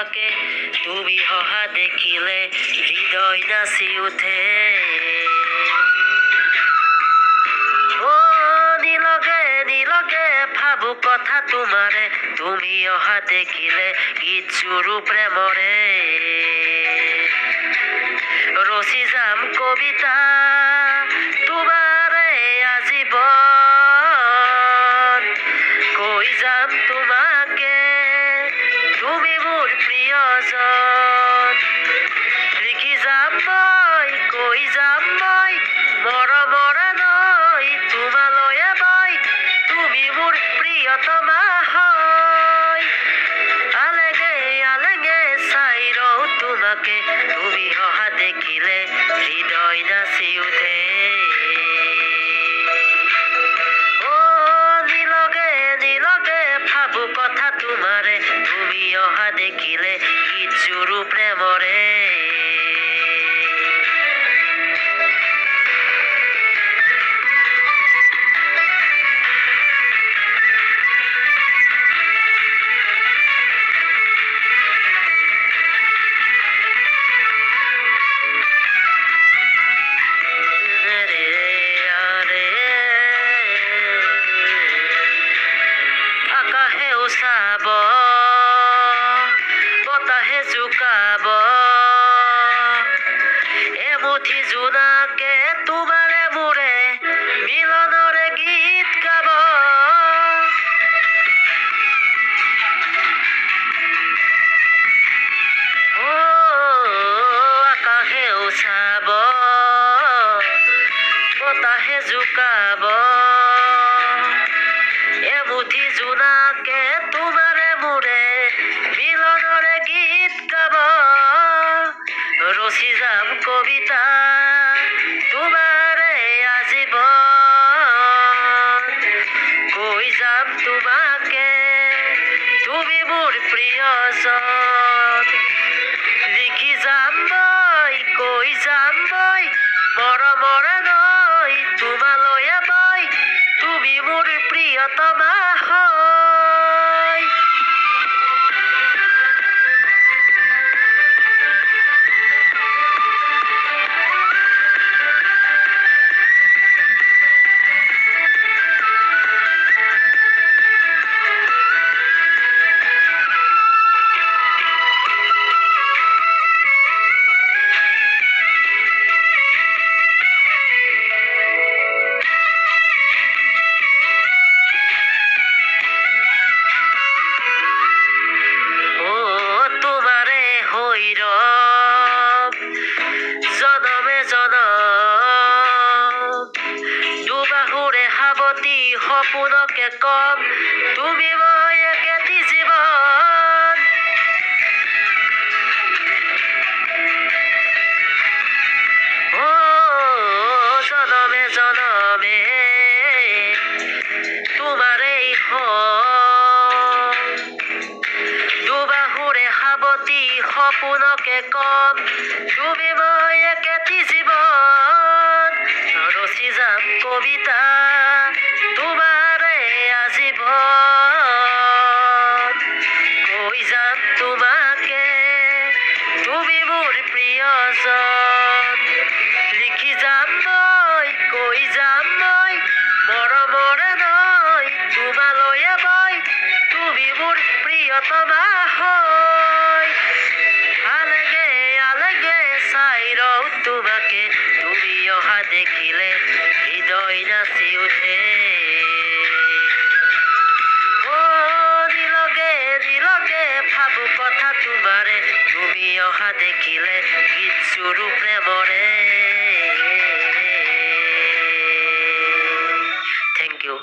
তোমাকে তুমি অহা দেখিলে হৃদয় নাচি উঠে। ও নীলকে নীলকে ভাবু কথা তোমারে তুমি অহা দেখিলে গীত সুৰু প্ৰেমৰে। ৰচি যাম কবিতা তোমাৰে আজীৱন, কৈ যাম তোমাকে তুমি মোৰ প্ৰিয়জন। লিখি যাম মই কৈ যাম মই মৰমৰ নৈ তোমালৈয়ে মই তুমি মোৰ প্ৰিয়তমা হয়। আলেগে আলেগে চাই ৰওঁ তোমাকে তুমি অহা দেখিলে হৃদয় নাচি উঠে। ও নীলকে নীলকে ভাবু কথা তোমাৰে তুমি অহা দেখিলে গীত সুৰু প্ৰেমৰে। আকাশে উচাব বতাহে জোকাব এমুঠি জোনাকে তোমাৰে মোৰে মিলনৰে গীত গাব। ও আকাশে উচাব বতাহে জোকাব এমুঠি জোনাকে তোমাৰে মোৰে মিলনৰে গীত গাব। ৰচি যাম কবিতা তোমাৰে আজীৱন, কৈ যাম তোমাকে তুমি মোৰ প্ৰিয়জন। লিখি যাম মই কৈ যাম মই মৰমৰ নৈ তোমালৈয়ে মই তুমি মোৰ প্ৰিয়তমা হয়। জনমে জনম দুবাহুৰে সাৱটি সপোনকে কম তুমি মই একেটি জীৱন। ও জনমে জনমে তোমাৰেই হম, দুবাহুৰে সাৱটি সপোনকে কম তুমি মই একেটি জীৱন। ৰচি যাম কবিতা তোমাৰে আজীৱন, কৈ যাম তোমাকে তুমি মোৰ প্ৰিয়জন। লিখি যাম মই কৈ যাম মই মৰমৰ নৈ তোমালৈয়ে মই তুমি মোৰ প্ৰিয়তমা হয়। আলেগে আলেগে চাই ৰওঁ তোমাকে তুমি অহা দেখিলে হৃদয় নাচি উঠে। ও নীলকে নীলকে ভাবু কথা তোমাৰে তুমি অহা দেখিলে গীত সুৰু প্ৰেমৰে। Thank you.